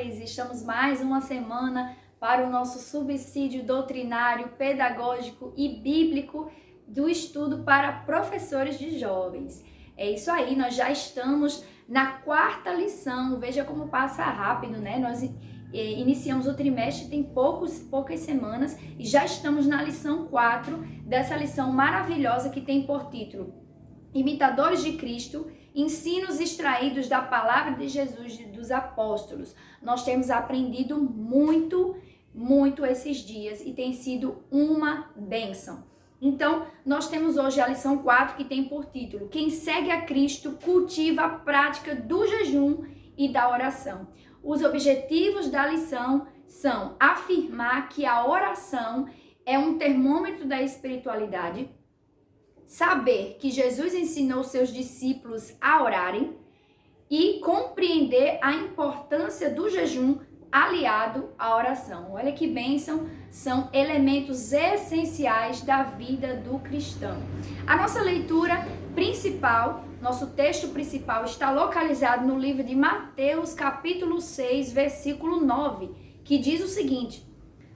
professores! Estamos mais uma semana para o nosso subsídio doutrinário, pedagógico e bíblico do estudo para professores de jovens. É isso aí, nós já estamos na quarta lição. Veja como passa rápido, né? Nós iniciamos o trimestre tem poucas semanas e já estamos na lição 4 dessa lição maravilhosa que tem por título Imitadores de Cristo, ensinos extraídos da palavra de Jesus e dos apóstolos. Nós temos aprendido muito esses dias e tem sido uma bênção. Então, nós temos hoje a lição 4 que tem por título Quem segue a Cristo cultiva a prática do jejum e da oração. Os objetivos da lição são afirmar que a oração é um termômetro da espiritualidade, saber que Jesus ensinou seus discípulos a orarem e compreender a importância do jejum aliado à oração. Olha que bênção, são elementos essenciais da vida do cristão. A nossa leitura principal, nosso texto principal está localizado no livro de Mateus, capítulo 6, versículo 9, que diz o seguinte: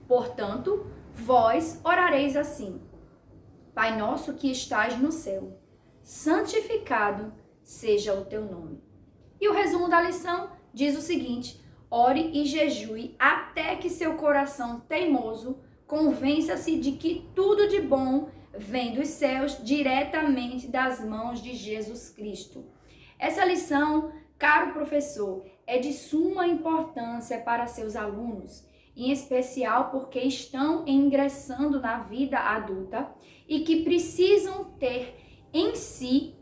Portanto, vós orareis assim: Pai nosso que estás no céu, santificado seja o teu nome. E o resumo da lição diz o seguinte: ore e jejue até que seu coração teimoso convença-se de que tudo de bom vem dos céus, diretamente das mãos de Jesus Cristo. Essa lição, caro professor, é de suma importância para seus alunos, em especial porque estão ingressando na vida adulta e que precisam ter em si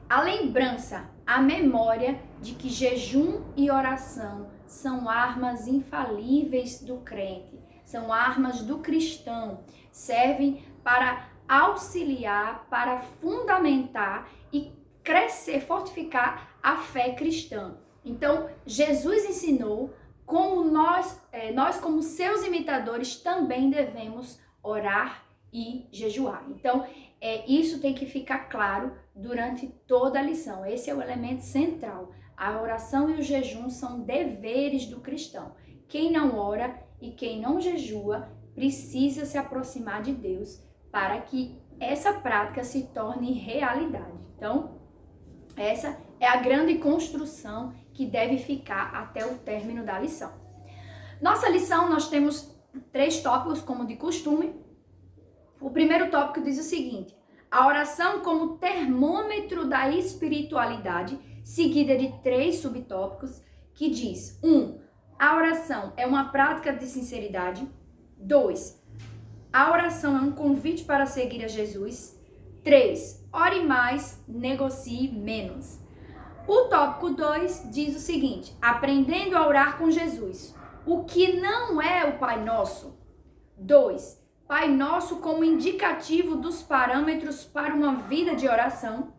a lembrança, a memória de que jejum e oração são armas infalíveis do crente, são armas do cristão, servem para auxiliar, para fundamentar e crescer, fortificar a fé cristã. Então, Jesus ensinou como nós como seus imitadores também devemos orar e jejuar. Então, isso tem que ficar claro durante toda a lição. Esse é o elemento central. A oração e o jejum são deveres do cristão. Quem não ora e quem não jejua precisa se aproximar de Deus para que essa prática se torne realidade. Então, essa é a grande construção que deve ficar até o término da lição. Nossa lição, nós temos 3 tópicos, como de costume. O primeiro tópico diz o seguinte: a oração como termômetro da espiritualidade, seguida de 3 subtópicos, que diz: 1. A oração é uma prática de sinceridade. 2. A oração é um convite para seguir a Jesus. 3. Ore mais, negocie menos. O tópico 2 diz o seguinte: aprendendo a orar com Jesus. O que não é o Pai Nosso. 2. Pai Nosso como indicativo dos parâmetros para uma vida de oração.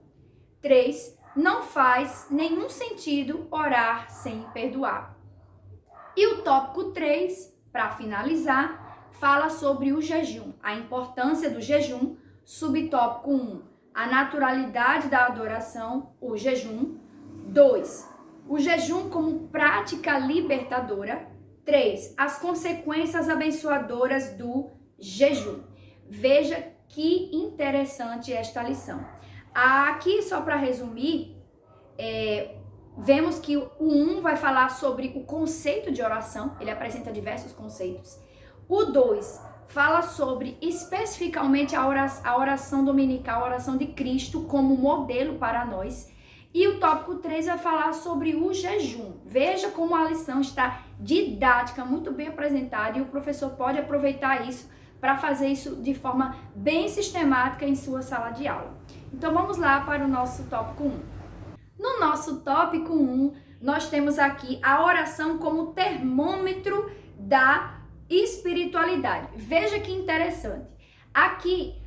3. Não faz nenhum sentido orar sem perdoar. E o tópico 3, para finalizar, fala sobre o jejum, a importância do jejum. Subtópico 1, a naturalidade da adoração, o jejum. 2, o jejum como prática libertadora. 3, as consequências abençoadoras do jejum. Veja que interessante esta lição. Aqui, só para resumir, vemos que o 1 vai falar sobre o conceito de oração, ele apresenta diversos conceitos. O 2 fala sobre especificamente a oração dominical, a oração de Cristo como modelo para nós. E o tópico 3 vai falar sobre o jejum. Veja como a lição está didática, muito bem apresentada, e o professor pode aproveitar isso para fazer isso de forma bem sistemática em sua sala de aula. Então vamos lá para o nosso tópico 1. No nosso tópico 1, nós temos aqui a oração como termômetro da espiritualidade. Veja que interessante. Aqui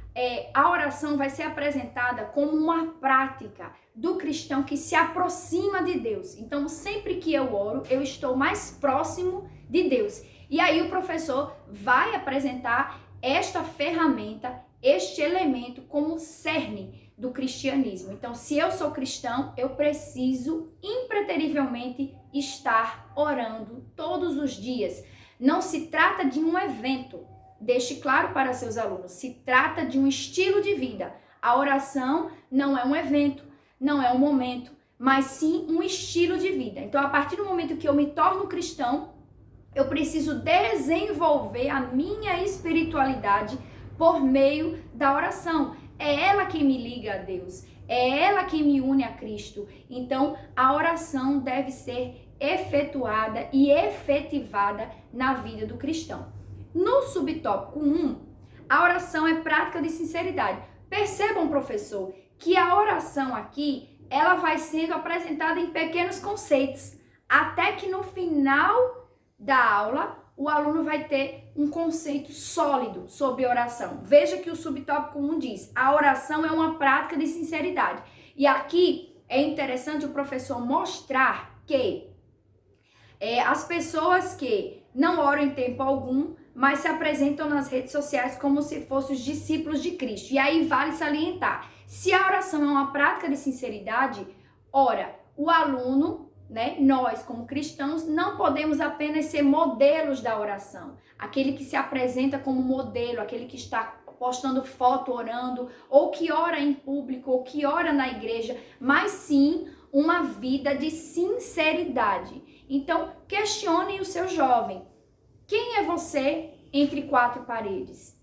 a oração vai ser apresentada como uma prática do cristão que se aproxima de Deus. Então, sempre que eu oro, eu estou mais próximo de Deus. E aí o professor vai apresentar esta ferramenta, este elemento como cerne do cristianismo. Então, se eu sou cristão, eu preciso impreterivelmente estar orando todos os dias. Não se trata de um evento, deixe claro para seus alunos, se trata de um estilo de vida. A oração não é um evento, não é um momento, mas sim um estilo de vida. Então, a partir do momento que eu me torno cristão, eu preciso desenvolver a minha espiritualidade por meio da oração. É ela quem me liga a Deus, é ela quem me une a Cristo. Então, a oração deve ser efetuada e efetivada na vida do cristão. No subtópico 1, a oração é prática de sinceridade. Percebam, professor, que a oração aqui, ela vai sendo apresentada em pequenos conceitos, até que no final da aula, o aluno vai ter um conceito sólido sobre oração. Veja que o subtópico 1 diz, a oração é uma prática de sinceridade. E aqui é interessante o professor mostrar que as pessoas que não oram em tempo algum, mas se apresentam nas redes sociais como se fossem os discípulos de Cristo. E aí vale salientar, se a oração é uma prática de sinceridade, ora, o aluno, nós como cristãos não podemos apenas ser modelos da oração, aquele que se apresenta como modelo, aquele que está postando foto orando, ou que ora em público, ou que ora na igreja, mas sim uma vida de sinceridade. Então, questionem o seu jovem. Quem é você entre quatro paredes?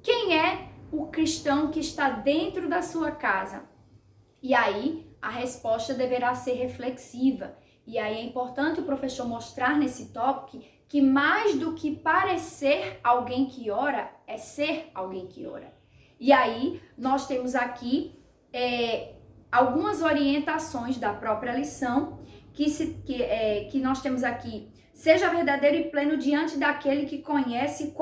Quem é o cristão que está dentro da sua casa? E aí, a resposta deverá ser reflexiva. E aí é importante o professor mostrar nesse tópico que mais do que parecer alguém que ora, é ser alguém que ora. E aí, nós temos aqui algumas orientações da própria lição, que nós temos aqui. Seja verdadeiro e pleno diante daquele que conhece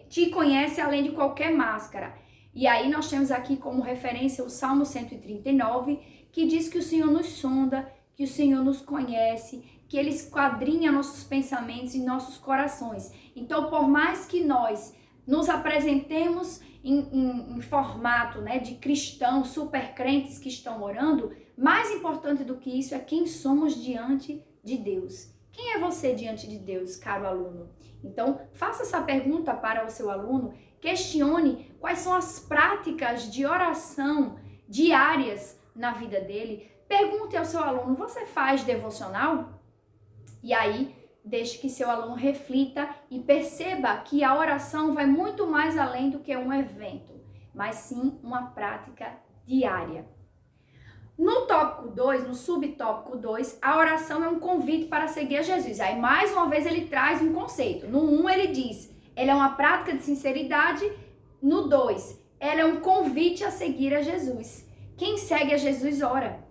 te conhece além de qualquer máscara. E aí nós temos aqui como referência o Salmo 139, que diz que o Senhor nos sonda, que o Senhor nos conhece, que Ele esquadrinha nossos pensamentos e nossos corações. Então, por mais que nós nos apresentemos em formato de cristãos, super crentes que estão orando, mais importante do que isso é quem somos diante de Deus. Quem é você diante de Deus, caro aluno? Então, faça essa pergunta para o seu aluno, questione quais são as práticas de oração diárias na vida dele. Pergunte ao seu aluno, você faz devocional? E aí, deixe que seu aluno reflita e perceba que a oração vai muito mais além do que um evento, mas sim uma prática diária. No tópico 2, no subtópico 2, a oração é um convite para seguir a Jesus. Aí, mais uma vez, ele traz um conceito. No 1, ele diz, ela é uma prática de sinceridade. No 2, ela é um convite a seguir a Jesus. Quem segue a Jesus ora,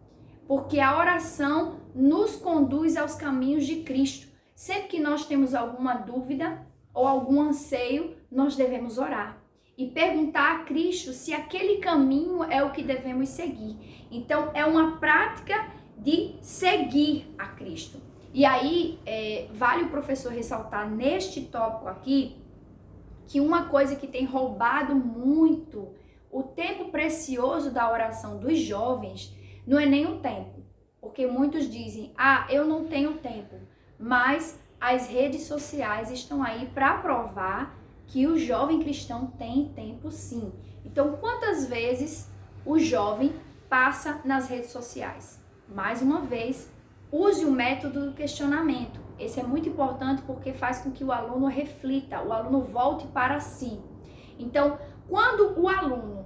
porque a oração nos conduz aos caminhos de Cristo. Sempre que nós temos alguma dúvida ou algum anseio, nós devemos orar e perguntar a Cristo se aquele caminho é o que devemos seguir. Então, é uma prática de seguir a Cristo. E aí, vale o professor ressaltar neste tópico aqui, que uma coisa que tem roubado muito o tempo precioso da oração dos jovens, não é nem o tempo. Porque muitos dizem, eu não tenho tempo. Mas as redes sociais estão aí para provar que o jovem cristão tem tempo sim. Então, quantas vezes o jovem passa nas redes sociais? Mais uma vez, use o método do questionamento. Esse é muito importante porque faz com que o aluno reflita, o aluno volte para si. Então, quando o aluno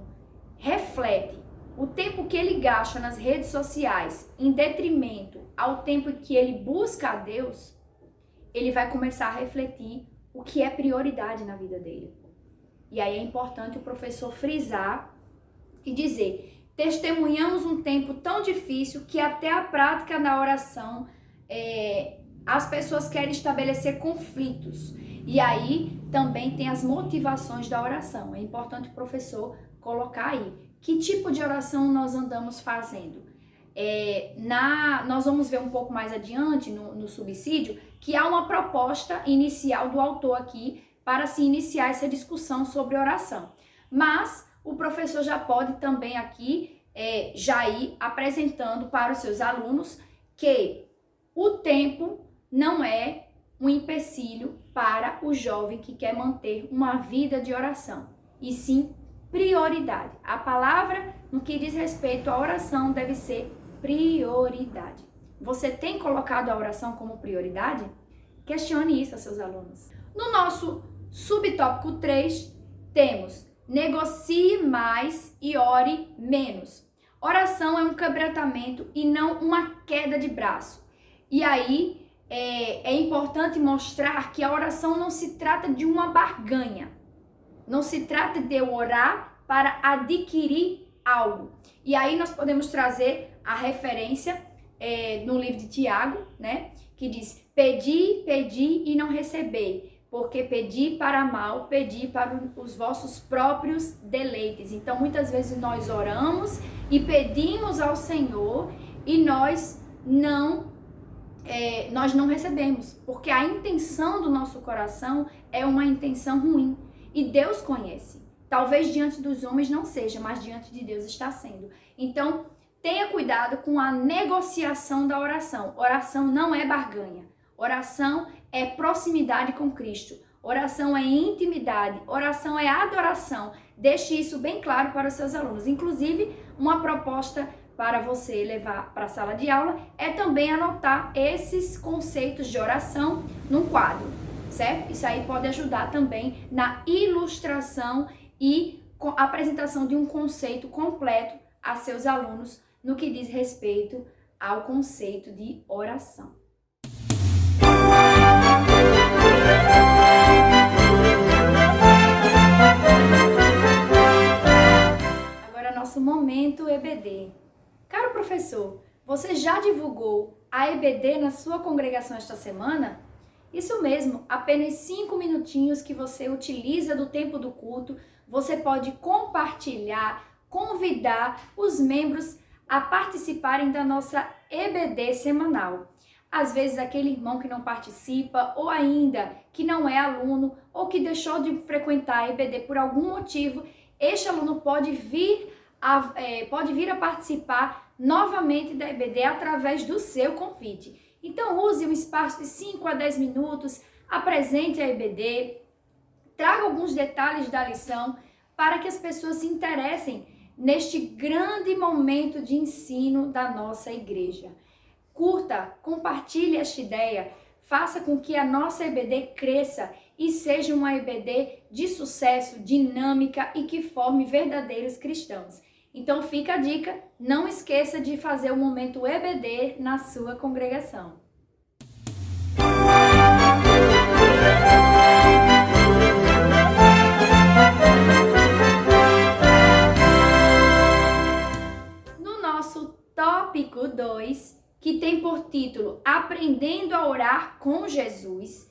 reflete o tempo que ele gasta nas redes sociais em detrimento ao tempo que ele busca a Deus, ele vai começar a refletir o que é prioridade na vida dele. E aí é importante o professor frisar e dizer, testemunhamos um tempo tão difícil que até a prática da oração, as pessoas querem estabelecer conflitos. E aí também tem as motivações da oração. É importante o professor colocar aí. Que tipo de oração nós andamos fazendo? Nós vamos ver um pouco mais adiante no subsídio que há uma proposta inicial do autor aqui para se iniciar essa discussão sobre oração. Mas o professor já pode também aqui já ir apresentando para os seus alunos que o tempo não é um empecilho para o jovem que quer manter uma vida de oração, e sim prioridade. A palavra, no que diz respeito à oração, deve ser prioridade. Você tem colocado a oração como prioridade? Questione isso a seus alunos. No nosso subtópico 3, temos negocie mais e ore menos. Oração é um quebrantamento e não uma queda de braço. E aí é importante mostrar que a oração não se trata de uma barganha. Não se trata de eu orar para adquirir algo. E aí nós podemos trazer a referência no livro de Tiago, né? Que diz: pedi, pedi e não recebei, porque pedi para mal, pedi para os vossos próprios deleites. Então, muitas vezes nós oramos e pedimos ao Senhor e nós não recebemos, porque a intenção do nosso coração é uma intenção ruim. E Deus conhece. Talvez diante dos homens não seja, mas diante de Deus está sendo. Então, tenha cuidado com a negociação da oração. Oração não é barganha. Oração é proximidade com Cristo. Oração é intimidade. Oração é adoração. Deixe isso bem claro para os seus alunos. Inclusive, uma proposta para você levar para a sala de aula é também anotar esses conceitos de oração num quadro, certo? Isso aí pode ajudar também na ilustração e apresentação de um conceito completo a seus alunos no que diz respeito ao conceito de oração. Agora nosso momento EBD. Caro professor, você já divulgou a EBD na sua congregação esta semana? Isso mesmo, apenas 5 minutinhos que você utiliza do tempo do culto, você pode compartilhar, convidar os membros a participarem da nossa EBD semanal. Às vezes aquele irmão que não participa, ou ainda que não é aluno, ou que deixou de frequentar a EBD por algum motivo, este aluno pode vir a participar novamente da EBD através do seu convite. Então use um espaço de 5 a 10 minutos, apresente a EBD, traga alguns detalhes da lição para que as pessoas se interessem neste grande momento de ensino da nossa igreja. Curta, compartilhe esta ideia, faça com que a nossa EBD cresça e seja uma EBD de sucesso, dinâmica e que forme verdadeiros cristãos. Então fica a dica, não esqueça de fazer o momento EBD na sua congregação. No nosso tópico 2, que tem por título Aprendendo a Orar com Jesus,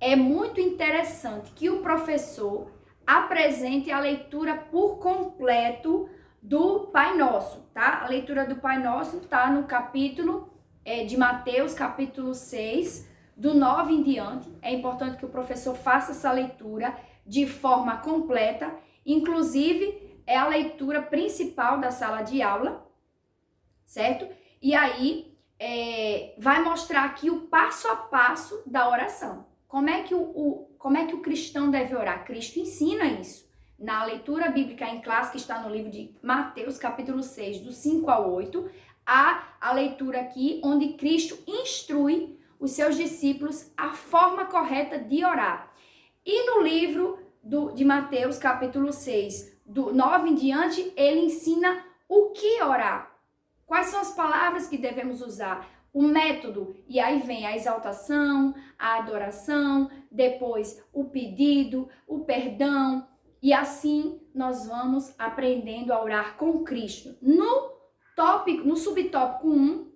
é muito interessante que o professor apresente a leitura por completo do Pai Nosso, tá? A leitura do Pai Nosso está no capítulo de Mateus, capítulo 6, do 9 em diante. É importante que o professor faça essa leitura de forma completa, inclusive é a leitura principal da sala de aula, certo? E aí vai mostrar aqui o passo a passo da oração. Como é que o cristão deve orar? Cristo ensina isso. Na leitura bíblica em classe, que está no livro de Mateus, capítulo 6, do 5 ao 8, há a leitura aqui onde Cristo instrui os seus discípulos a forma correta de orar. E no livro de Mateus, capítulo 6, do 9 em diante, ele ensina o que orar. Quais são as palavras que devemos usar? O método, e aí vem a exaltação, a adoração, depois o pedido, o perdão, e assim nós vamos aprendendo a orar com Cristo. No subtópico 1,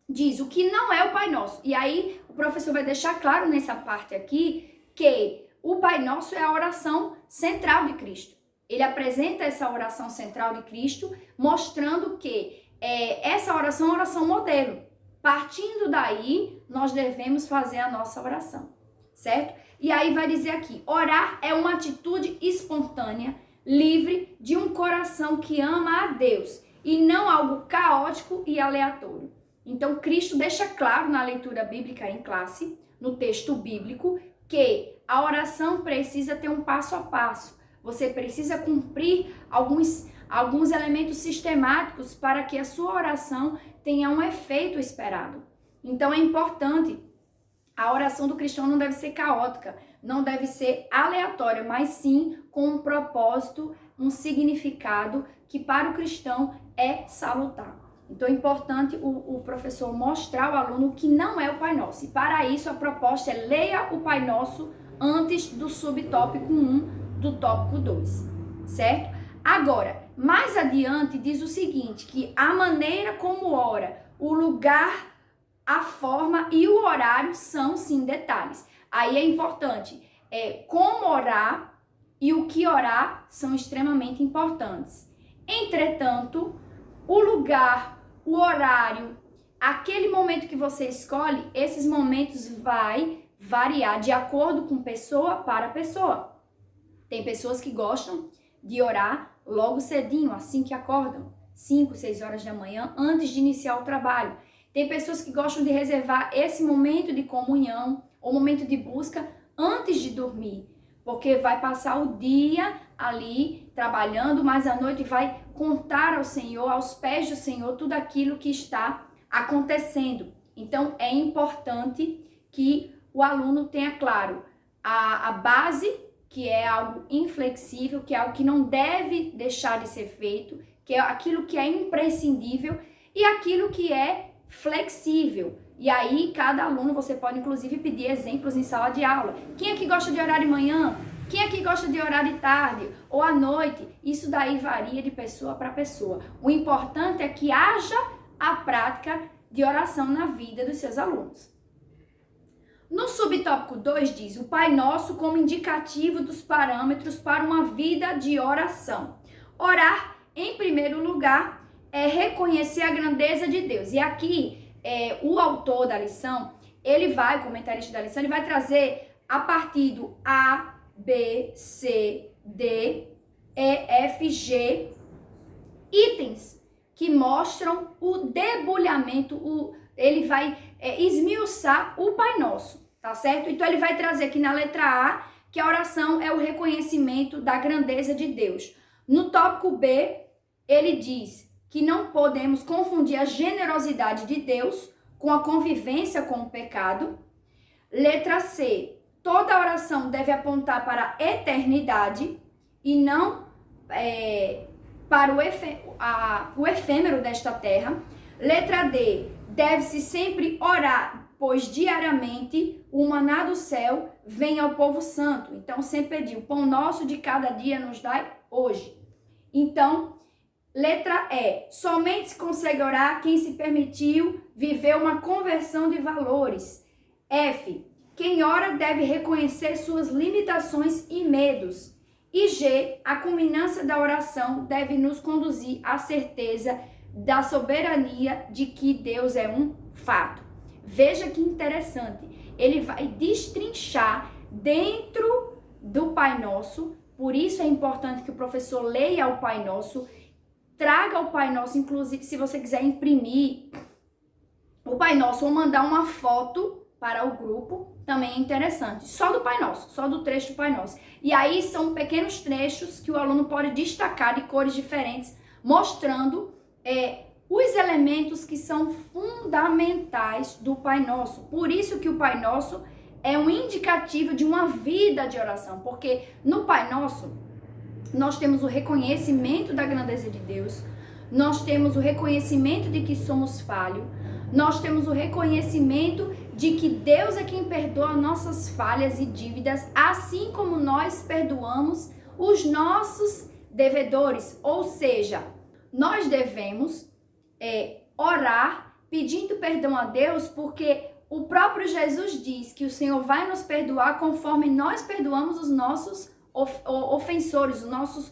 diz o que não é o Pai Nosso. E aí o professor vai deixar claro nessa parte aqui que o Pai Nosso é a oração central de Cristo. Ele apresenta essa oração central de Cristo, mostrando que essa oração é uma oração modelo. Partindo daí, nós devemos fazer a nossa oração, certo? E aí vai dizer aqui, orar é uma atitude espontânea, livre de um coração que ama a Deus e não algo caótico e aleatório. Então, Cristo deixa claro na leitura bíblica em classe, no texto bíblico, que a oração precisa ter um passo a passo. Você precisa cumprir alguns elementos sistemáticos para que a sua oração tenha um efeito esperado. Então, é importante. A oração do cristão não deve ser caótica, não deve ser aleatória, mas sim com um propósito, um significado que para o cristão é salutar. Então é importante o professor mostrar ao aluno o que não é o Pai Nosso. E para isso a proposta é leia o Pai Nosso antes do subtópico 1 do tópico 2, certo? Agora, mais adiante diz o seguinte, que a maneira como ora, o lugar, a forma e o horário são sim detalhes. Aí é importante, como orar e o que orar são extremamente importantes. Entretanto, o lugar, o horário, aquele momento que você escolhe, esses momentos vai variar de acordo com pessoa para pessoa. Tem pessoas que gostam de orar logo cedinho, assim que acordam, 5, 6 horas da manhã, antes de iniciar o trabalho. Tem pessoas que gostam de reservar esse momento de comunhão ou momento de busca antes de dormir, porque vai passar o dia ali trabalhando, mas à noite vai contar ao Senhor, aos pés do Senhor, tudo aquilo que está acontecendo. Então, é importante que o aluno tenha claro a base, que é algo inflexível, que é algo que não deve deixar de ser feito, que é aquilo que é imprescindível e aquilo que é flexível. E aí, cada aluno, você pode inclusive pedir exemplos em sala de aula. Quem é que gosta de orar de manhã? Quem é que gosta de orar de tarde ou à noite? Isso daí varia de pessoa para pessoa. O importante é que haja a prática de oração na vida dos seus alunos. No subtópico 2 diz o Pai Nosso como indicativo dos parâmetros para uma vida de oração. Orar, em primeiro lugar, é reconhecer a grandeza de Deus. E aqui, o autor da lição, o comentarista da lição, ele vai trazer a partir do A, B, C, D, E, F, G, itens que mostram o debulhamento, ele vai esmiuçar o Pai Nosso, tá certo? Então ele vai trazer aqui na letra A que a oração é o reconhecimento da grandeza de Deus. No tópico B, ele diz que não podemos confundir a generosidade de Deus com a convivência com o pecado. Letra C, toda oração deve apontar para a eternidade e não para o efêmero desta terra. Letra D, deve-se sempre orar, pois diariamente o maná do céu vem ao povo santo. Então, sempre pedir, o pão nosso de cada dia nos dai hoje. Então, letra E, somente se consegue orar quem se permitiu viver uma conversão de valores. F, quem ora deve reconhecer suas limitações e medos. E G, a culminância da oração deve nos conduzir à certeza da soberania de que Deus é um fato. Veja que interessante, ele vai destrinchar dentro do Pai Nosso, por isso é importante que o professor leia o Pai Nosso, traga o Pai Nosso, inclusive se você quiser imprimir o Pai Nosso ou mandar uma foto para o grupo, também é interessante. Só do Pai Nosso, só do trecho do Pai Nosso. E aí são pequenos trechos que o aluno pode destacar de cores diferentes, mostrando os elementos que são fundamentais do Pai Nosso. Por isso que o Pai Nosso é um indicativo de uma vida de oração, porque no Pai Nosso nós temos o reconhecimento da grandeza de Deus, nós temos o reconhecimento de que somos falhos, nós temos o reconhecimento de que Deus é quem perdoa nossas falhas e dívidas, assim como nós perdoamos os nossos devedores. Ou seja, nós devemos orar pedindo perdão a Deus, porque o próprio Jesus diz que o Senhor vai nos perdoar conforme nós perdoamos os nossos ofensores, os nossos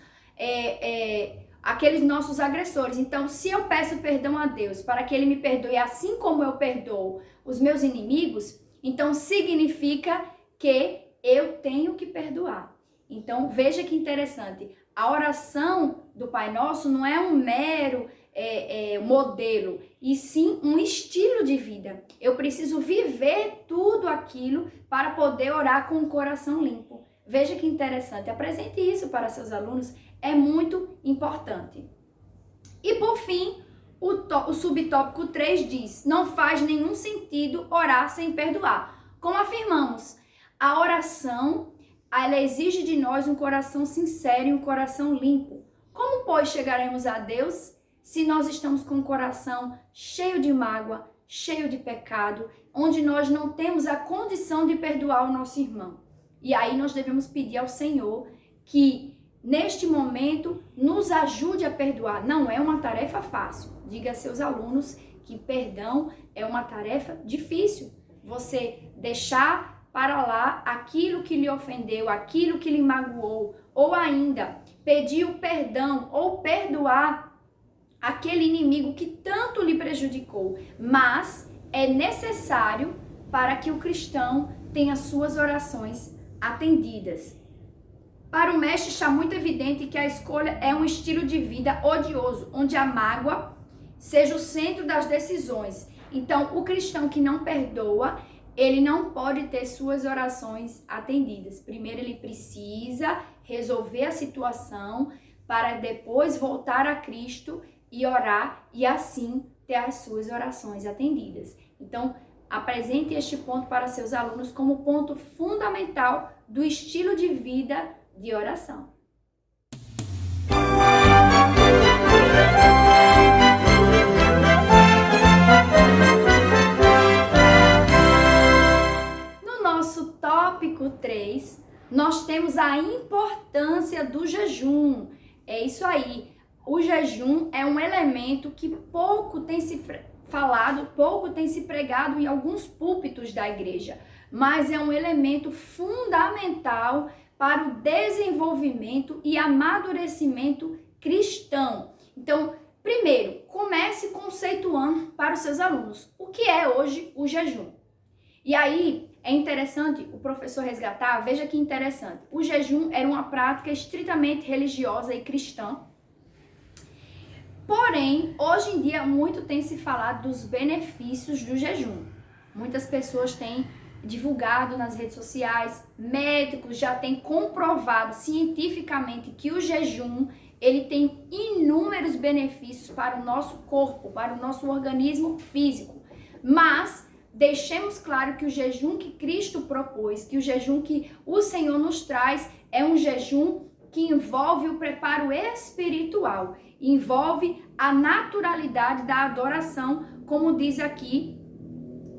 aqueles nossos agressores. Então, se eu peço perdão a Deus para que Ele me perdoe assim como eu perdoo os meus inimigos, então significa que eu tenho que perdoar. Então, veja que interessante. A oração do Pai Nosso não é um mero modelo, e sim um estilo de vida. Eu preciso viver tudo aquilo para poder orar com o coração limpo. Veja que interessante, apresente isso para seus alunos, é muito importante. E por fim, o subtópico 3 diz: não faz nenhum sentido orar sem perdoar. Como afirmamos, a oração, ela exige de nós um coração sincero e um coração limpo. Como, pois, chegaremos a Deus se nós estamos com o coração cheio de mágoa, cheio de pecado, onde nós não temos a condição de perdoar o nosso irmão? E aí nós devemos pedir ao Senhor que, neste momento, nos ajude a perdoar. Não é uma tarefa fácil. Diga a seus alunos que perdão é uma tarefa difícil. Você deixar para lá aquilo que lhe ofendeu, aquilo que lhe magoou, ou ainda pedir o perdão ou perdoar aquele inimigo que tanto lhe prejudicou. Mas é necessário para que o cristão tenha suas orações atendidas. Para o mestre está muito evidente que a escolha é um estilo de vida odioso, onde a mágoa seja o centro das decisões. Então, o cristão que não perdoa, ele não pode ter suas orações atendidas. Primeiro, ele precisa resolver a situação para depois voltar a Cristo e orar e assim ter as suas orações atendidas. Então, apresente este ponto para seus alunos como ponto fundamental do estilo de vida de oração. No nosso tópico 3, nós temos a importância do jejum. É isso aí. O jejum é um elemento que pouco tem se falado, pouco tem se pregado em alguns púlpitos da igreja, mas é um elemento fundamental para o desenvolvimento e amadurecimento cristão. Então, primeiro, comece conceituando para os seus alunos o que é hoje o jejum. E aí, é interessante o professor resgatar, veja que interessante, o jejum era uma prática estritamente religiosa e cristã. Porém, hoje em dia, muito tem se falado dos benefícios do jejum. Muitas pessoas têm divulgado nas redes sociais, médicos já têm comprovado cientificamente que o jejum, ele tem inúmeros benefícios para o nosso corpo, para o nosso organismo físico. Mas deixemos claro que o jejum que Cristo propôs, que o jejum que o Senhor nos traz, é um jejum que envolve o preparo espiritual, envolve a naturalidade da adoração, como diz aqui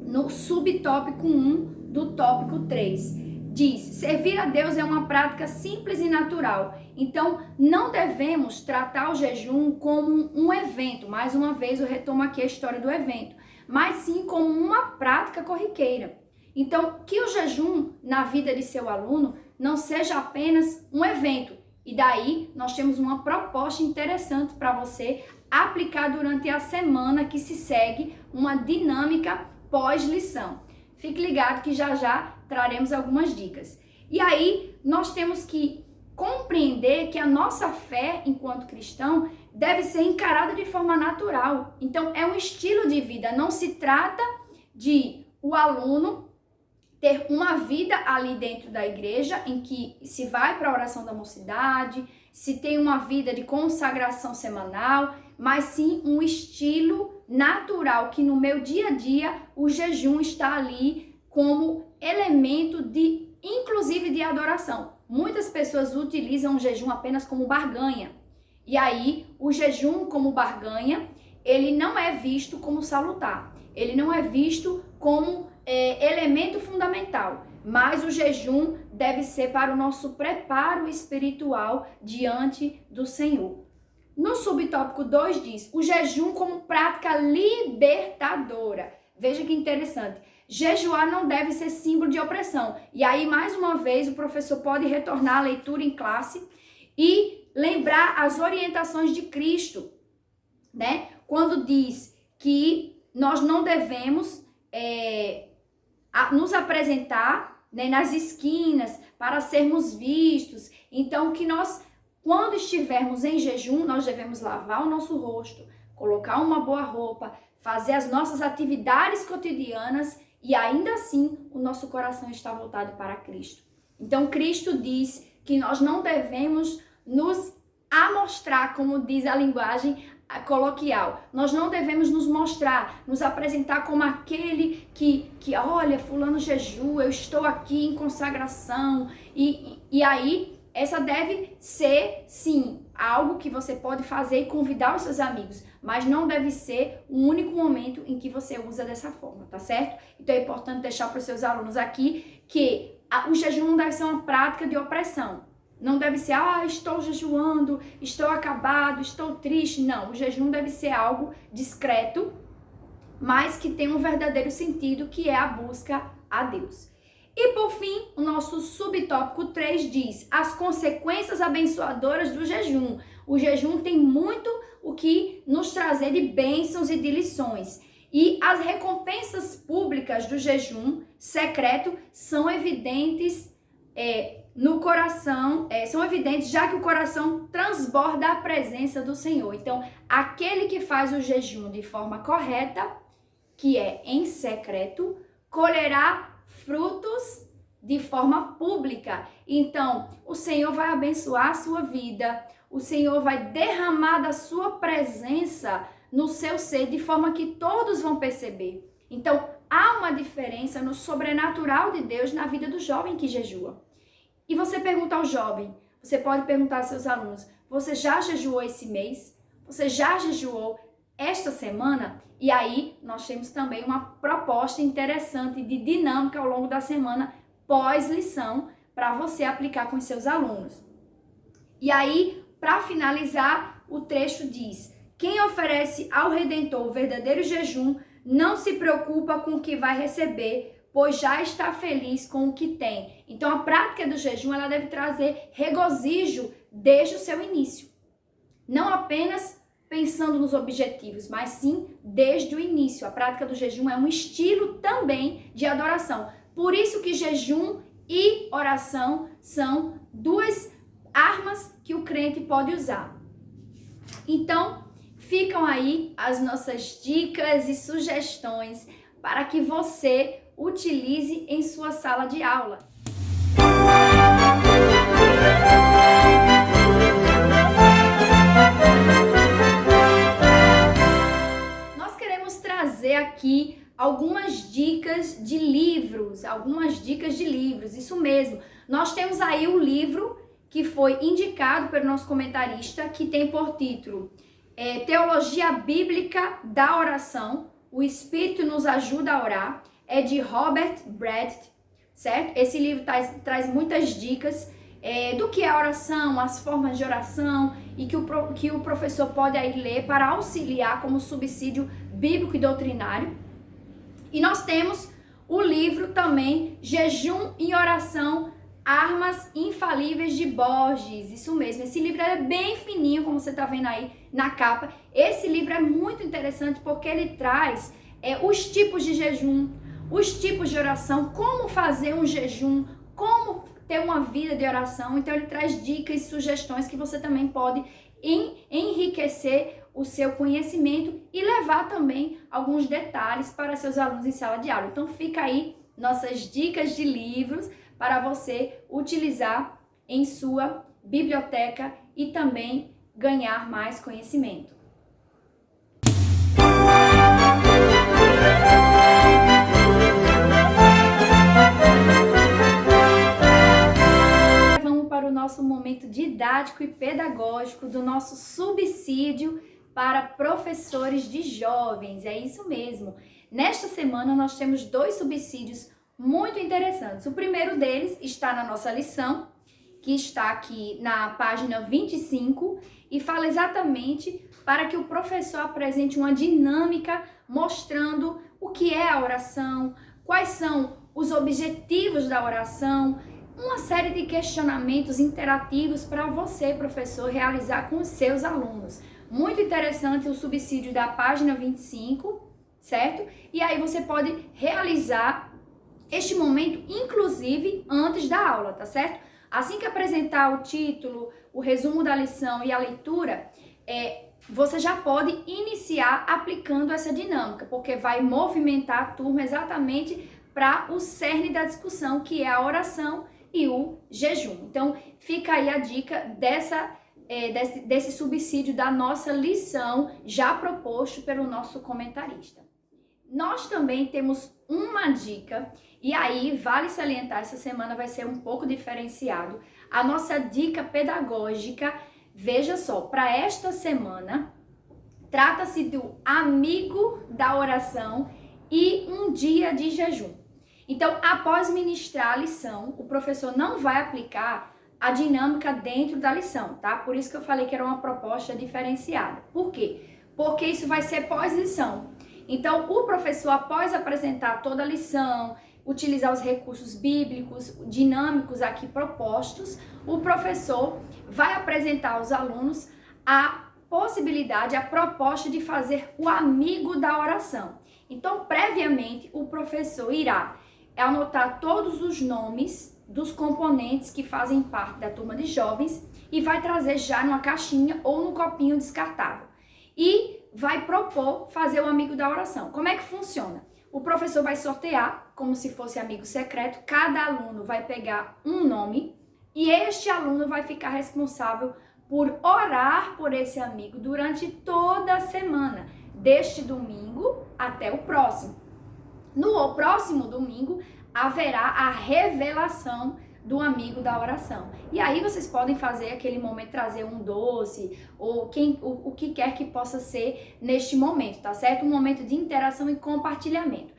no subtópico 1 do tópico 3. Diz: servir a Deus é uma prática simples e natural. Então, não devemos tratar o jejum como um evento. Mais uma vez, eu retomo aqui a história do evento. Mas sim como uma prática corriqueira. Então, que o jejum na vida de seu aluno não seja apenas um evento. E daí, nós temos uma proposta interessante para você aplicar durante a semana que se segue, uma dinâmica pós-lição. Fique ligado que já já traremos algumas dicas. E aí, nós temos que compreender que a nossa fé, enquanto cristão, deve ser encarada de forma natural. Então, é um estilo de vida. Não se trata de o aluno ter uma vida ali dentro da igreja, em que se vai para a oração da mocidade, se tem uma vida de consagração semanal, mas sim um estilo natural, que no meu dia a dia o jejum está ali como elemento de, inclusive, de adoração. Muitas pessoas utilizam o jejum apenas como barganha. E aí, o jejum como barganha, ele não é visto como salutar. Ele não é visto como elemento fundamental. Mas o jejum deve ser para o nosso preparo espiritual diante do Senhor. No subtópico 2 diz: o jejum como prática libertadora. Veja que interessante. Jejuar não deve ser símbolo de opressão. E aí, mais uma vez, o professor pode retornar à leitura em classe e lembrar as orientações de Cristo, né? Quando diz que nós não devemos nos apresentar, né, nas esquinas para sermos vistos. Então, que nós quando estivermos em jejum, nós devemos lavar o nosso rosto, colocar uma boa roupa, fazer as nossas atividades cotidianas e ainda assim o nosso coração está voltado para Cristo. Então Cristo diz que nós não devemos nos amostrar, como diz a linguagem coloquial. Nós não devemos nos mostrar, nos apresentar como aquele que olha, fulano jejua, eu estou aqui em consagração. E aí, essa deve ser, sim, algo que você pode fazer e convidar os seus amigos, mas não deve ser o único momento em que você usa dessa forma, tá certo? Então é importante deixar para os seus alunos aqui que o jejum não deve ser uma prática de opressão. Não deve ser, estou jejuando, estou acabado, estou triste. Não, o jejum deve ser algo discreto, mas que tem um verdadeiro sentido, que é a busca a Deus. E por fim, o nosso subtópico 3 diz, as consequências abençoadoras do jejum. O jejum tem muito o que nos trazer de bênçãos e de lições. E as recompensas públicas do jejum secreto são evidentes no coração, são evidentes já que o coração transborda a presença do Senhor. Então, aquele que faz o jejum de forma correta, que é em secreto, colherá frutos de forma pública. Então, o Senhor vai abençoar a sua vida, o Senhor vai derramar da sua presença no seu ser, de forma que todos vão perceber. Então, há uma diferença no sobrenatural de Deus na vida do jovem que jejua. E você pergunta ao jovem, você pode perguntar aos seus alunos, você já jejuou esse mês? Você já jejuou esta semana? E aí nós temos também uma proposta interessante de dinâmica ao longo da semana pós-lição para você aplicar com os seus alunos. E aí, para finalizar, o trecho diz, quem oferece ao Redentor o verdadeiro jejum não se preocupa com o que vai receber, pois já está feliz com o que tem. Então, a prática do jejum, ela deve trazer regozijo desde o seu início. Não apenas pensando nos objetivos, mas sim desde o início. A prática do jejum é um estilo também de adoração. Por isso que jejum e oração são duas armas que o crente pode usar. Então, ficam aí as nossas dicas e sugestões para que você utilize em sua sala de aula. Nós queremos trazer aqui algumas dicas de livros, isso mesmo. Nós temos aí um livro que foi indicado pelo nosso comentarista, que tem por título Teologia Bíblica da Oração, O Espírito nos ajuda a orar, é de Robert Bradt, certo? Esse livro traz muitas dicas do que é a oração, as formas de oração e que o professor pode aí ler para auxiliar como subsídio bíblico e doutrinário. E nós temos o livro também Jejum e Oração, Armas Infalíveis de Borges, isso mesmo. Esse livro é bem fininho, como você está vendo aí na capa. Esse livro é muito interessante porque ele traz os tipos de jejum, os tipos de oração, como fazer um jejum, como ter uma vida de oração. Então ele traz dicas e sugestões que você também pode enriquecer o seu conhecimento e levar também alguns detalhes para seus alunos em sala de aula. Então fica aí nossas dicas de livros para você utilizar em sua biblioteca e também ganhar mais conhecimento. Vamos para o nosso momento didático e pedagógico do nosso subsídio para professores de jovens. É isso mesmo. Nesta semana nós temos 2 subsídios muito interessantes. O primeiro deles está na nossa lição, que está aqui na página 25 e fala exatamente para que o professor apresente uma dinâmica mostrando o que é a oração, quais são os objetivos da oração, uma série de questionamentos interativos para você, professor, realizar com os seus alunos. Muito interessante o subsídio da página 25, certo? E aí você pode realizar este momento, inclusive, antes da aula, tá certo? Assim que apresentar o título, o resumo da lição e a leitura, você já pode iniciar aplicando essa dinâmica, porque vai movimentar a turma exatamente para o cerne da discussão, que é a oração e o jejum. Então, fica aí a dica desse subsídio da nossa lição, já proposto pelo nosso comentarista. Nós também temos uma dica, e aí vale salientar, essa semana vai ser um pouco diferenciado. A nossa dica pedagógica, veja só, para esta semana, trata-se do amigo da oração e um dia de jejum. Então, após ministrar a lição, o professor não vai aplicar a dinâmica dentro da lição, tá? Por isso que eu falei que era uma proposta diferenciada. Por quê? Porque isso vai ser pós-lição. Então, o professor, após apresentar toda a lição, utilizar os recursos bíblicos, dinâmicos aqui propostos, o professor vai apresentar aos alunos a possibilidade, a proposta de fazer o amigo da oração. Então, previamente, o professor irá anotar todos os nomes dos componentes que fazem parte da turma de jovens e vai trazer já numa caixinha ou no copinho descartável. E vai propor fazer o amigo da oração. Como é que funciona? O professor vai sortear, como se fosse amigo secreto, cada aluno vai pegar um nome e este aluno vai ficar responsável por orar por esse amigo durante toda a semana, deste domingo até o próximo. No próximo domingo, haverá a revelação do amigo da oração. E aí vocês podem fazer aquele momento, trazer um doce, ou o que quer que possa ser neste momento, tá certo? Um momento de interação e compartilhamento.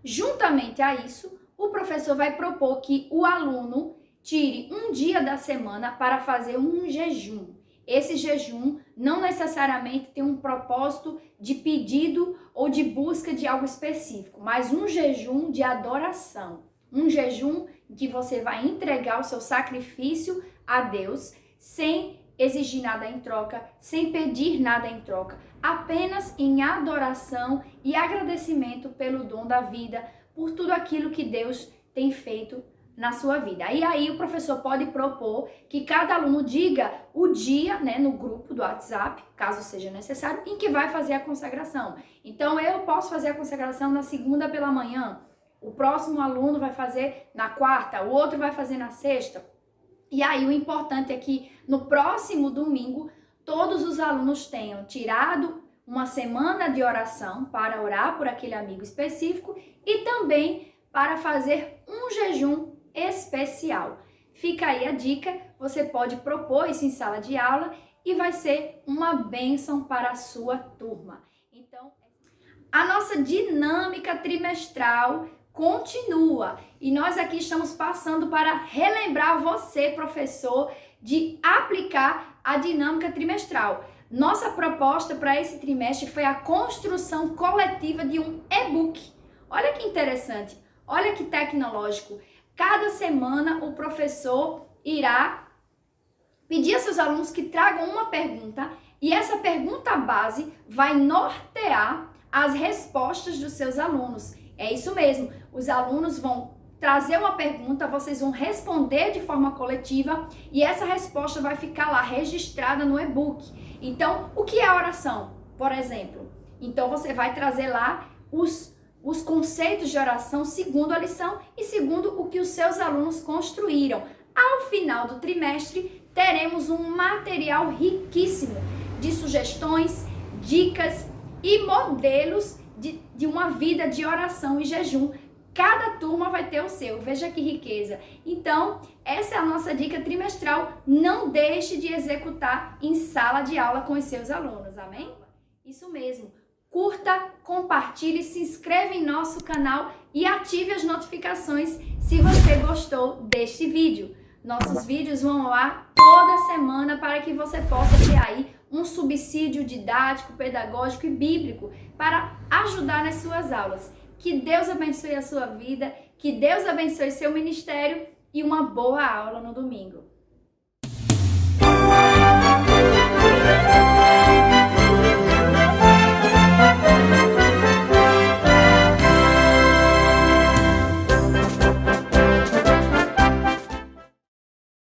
Juntamente a isso, o professor vai propor que o aluno tire um dia da semana para fazer um jejum. Esse jejum não necessariamente tem um propósito de pedido ou de busca de algo específico, mas um jejum de adoração. Um jejum em que você vai entregar o seu sacrifício a Deus sem exigir nada em troca, sem pedir nada em troca, apenas em adoração e agradecimento pelo dom da vida, por tudo aquilo que Deus tem feito na sua vida. E aí o professor pode propor que cada aluno diga o dia, né, no grupo do WhatsApp, caso seja necessário, em que vai fazer a consagração. Então eu posso fazer a consagração na segunda pela manhã, o próximo aluno vai fazer na quarta, o outro vai fazer na sexta. E aí o importante é que no próximo domingo todos os alunos tenham tirado uma semana de oração para orar por aquele amigo específico e também para fazer um jejum especial. Fica aí a dica, você pode propor isso em sala de aula e vai ser uma bênção para a sua turma. Então, a nossa dinâmica trimestral continua e nós aqui estamos passando para relembrar você, professor, de aplicar a dinâmica trimestral. Nossa proposta para esse trimestre foi a construção coletiva de um e-book. Olha que interessante, olha que tecnológico. Cada semana o professor irá pedir a seus alunos que tragam uma pergunta e essa pergunta base vai nortear as respostas dos seus alunos. É isso mesmo, os alunos vão trazer uma pergunta, vocês vão responder de forma coletiva e essa resposta vai ficar lá registrada no e-book. Então, o que é a oração, por exemplo? Então, você vai trazer lá os conceitos de oração segundo a lição e segundo o que os seus alunos construíram. Ao final do trimestre, teremos um material riquíssimo de sugestões, dicas e modelos de uma vida de oração e jejum. Cada turma vai ter o seu, veja que riqueza. Então, essa é a nossa dica trimestral. Não deixe de executar em sala de aula com os seus alunos, amém? Isso mesmo. Curta, compartilhe, se inscreva em nosso canal e ative as notificações se você gostou deste vídeo. Nossos vídeos vão lá toda semana para que você possa ter aí um subsídio didático, pedagógico e bíblico para ajudar nas suas aulas. Que Deus abençoe a sua vida, que Deus abençoe seu ministério e uma boa aula no domingo.